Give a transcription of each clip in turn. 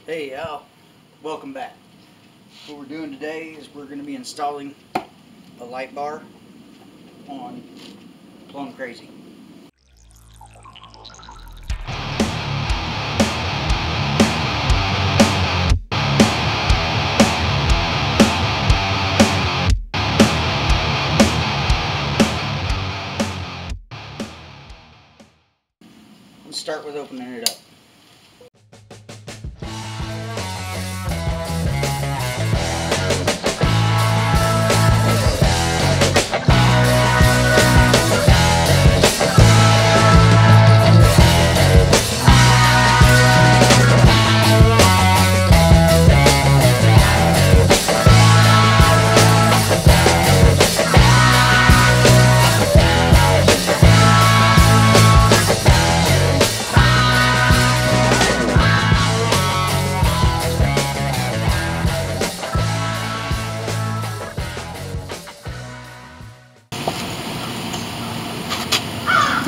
Hey y'all, welcome back. What we're doing today is we're going to be installing a light bar on Plum Crazy. Let's start with opening it up.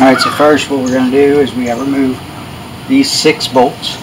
Alright, so first what we're going to do is we have to remove these 6 bolts.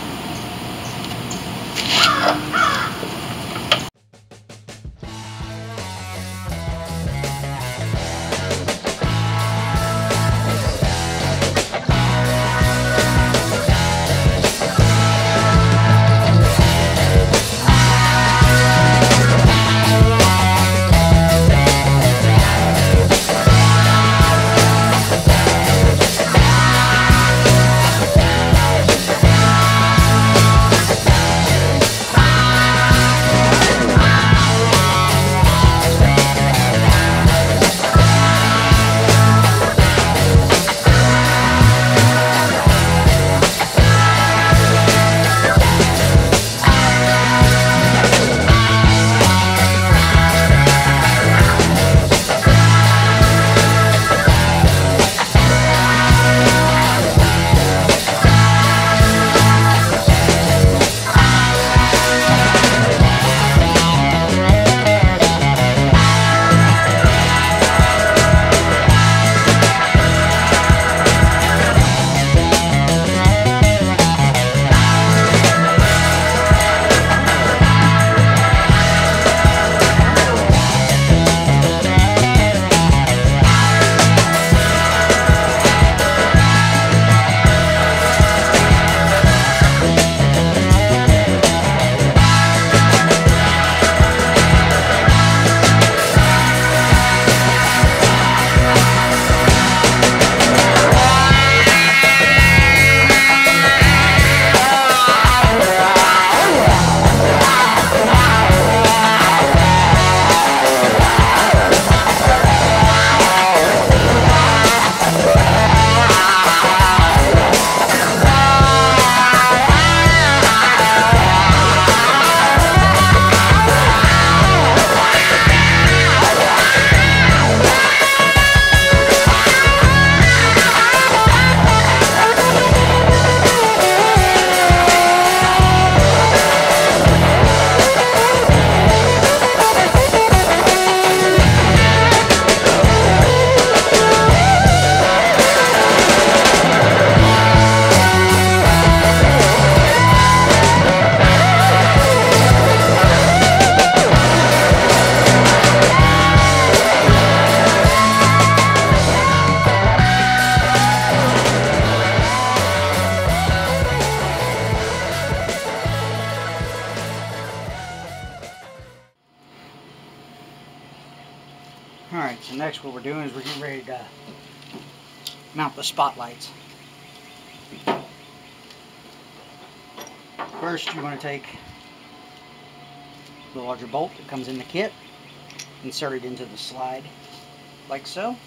Alright, so next what we're doing is we're getting ready to mount the spotlights. First you want to take the larger bolt that comes in the kit, insert it into the slide like so.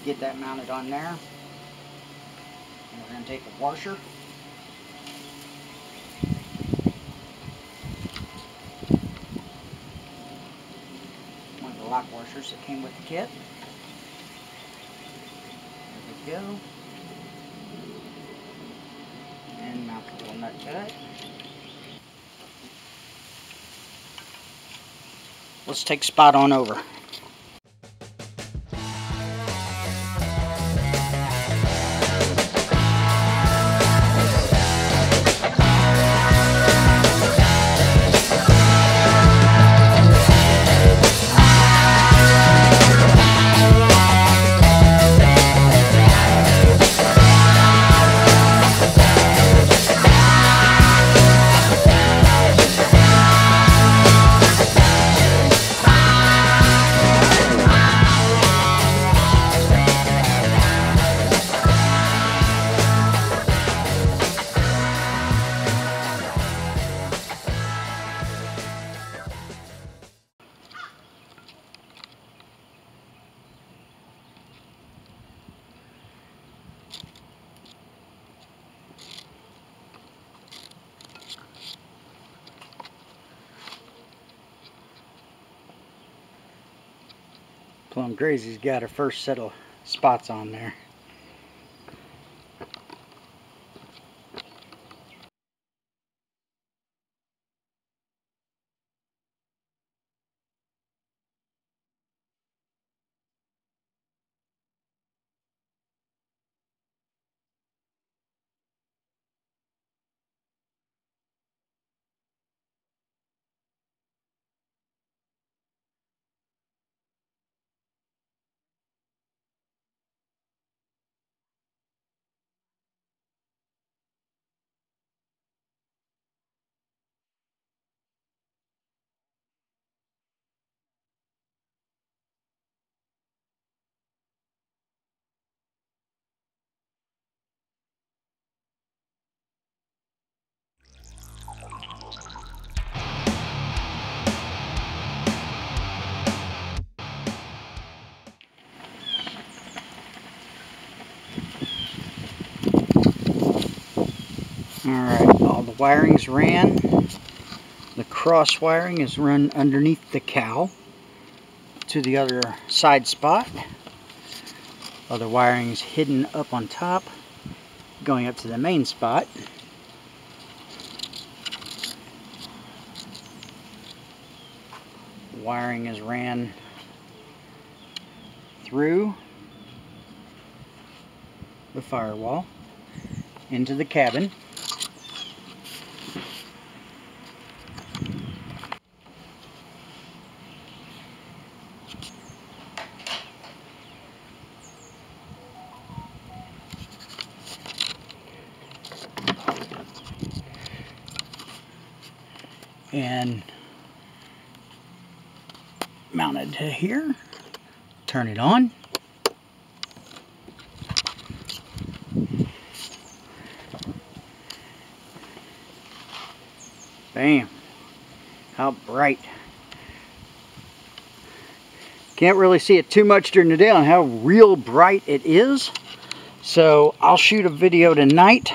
Get that mounted on there. And we're going to take a washer. One of the lock washers that came with the kit. There we go. And mount the little nut to it. let's take Spot on over. Plum Crazy's got her first set of spots on there. Alright, all the wiring's ran. The cross wiring is run underneath the cowl to the other side spot. Other wiring's hidden up on top, going up to the main spot. Wiring is ran through the firewall into the cabin. And mounted to here. Turn it on. Bam. How bright. Can't really see it too much during the day on how real bright it is. So I'll shoot a video tonight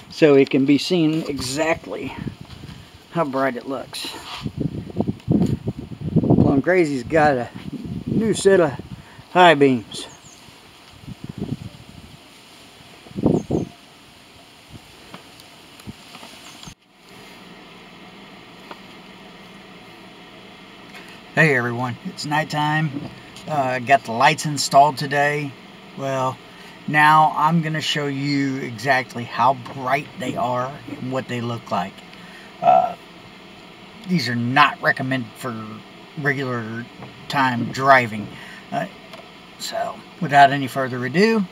so it can be seen exactly how bright it looks. Plum Crazy's got a new set of high beams. Hey everyone, it's nighttime. Got the lights installed today. Well, now I'm going to show you exactly how bright they are and what they look like. These are not recommended for regular time driving. So, without any further ado,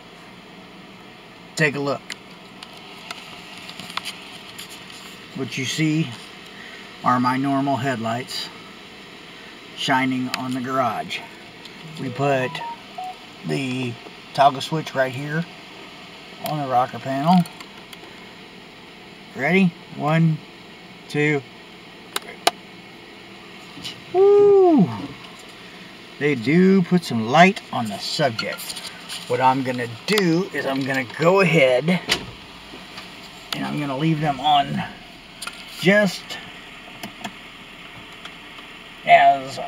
take a look. What you see are my normal headlights shining on the garage. We put the toggle switch right here on the rocker panel. Ready? 1, 2. Woo! They do put some light on the subject. What I'm gonna do is I'm gonna go ahead and I'm gonna leave them on just as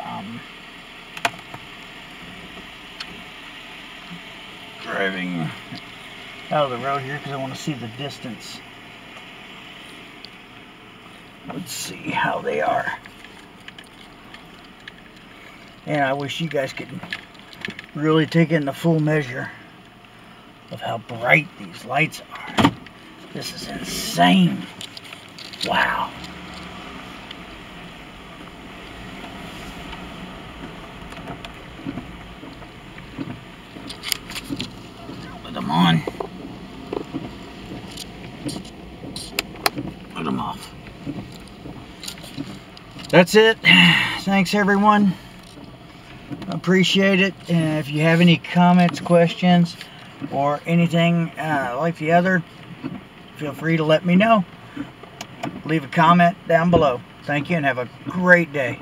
driving out of the road here because I want to see the distance Let's see how they are. And I wish you guys could really take in the full measure of how bright these lights are. This is insane. Wow. Put them on. Put them off. That's it. Thanks everyone. Appreciate it. If you have any comments, questions, or anything like the other, feel free to let me know. Leave a comment down below. Thank you and have a great day.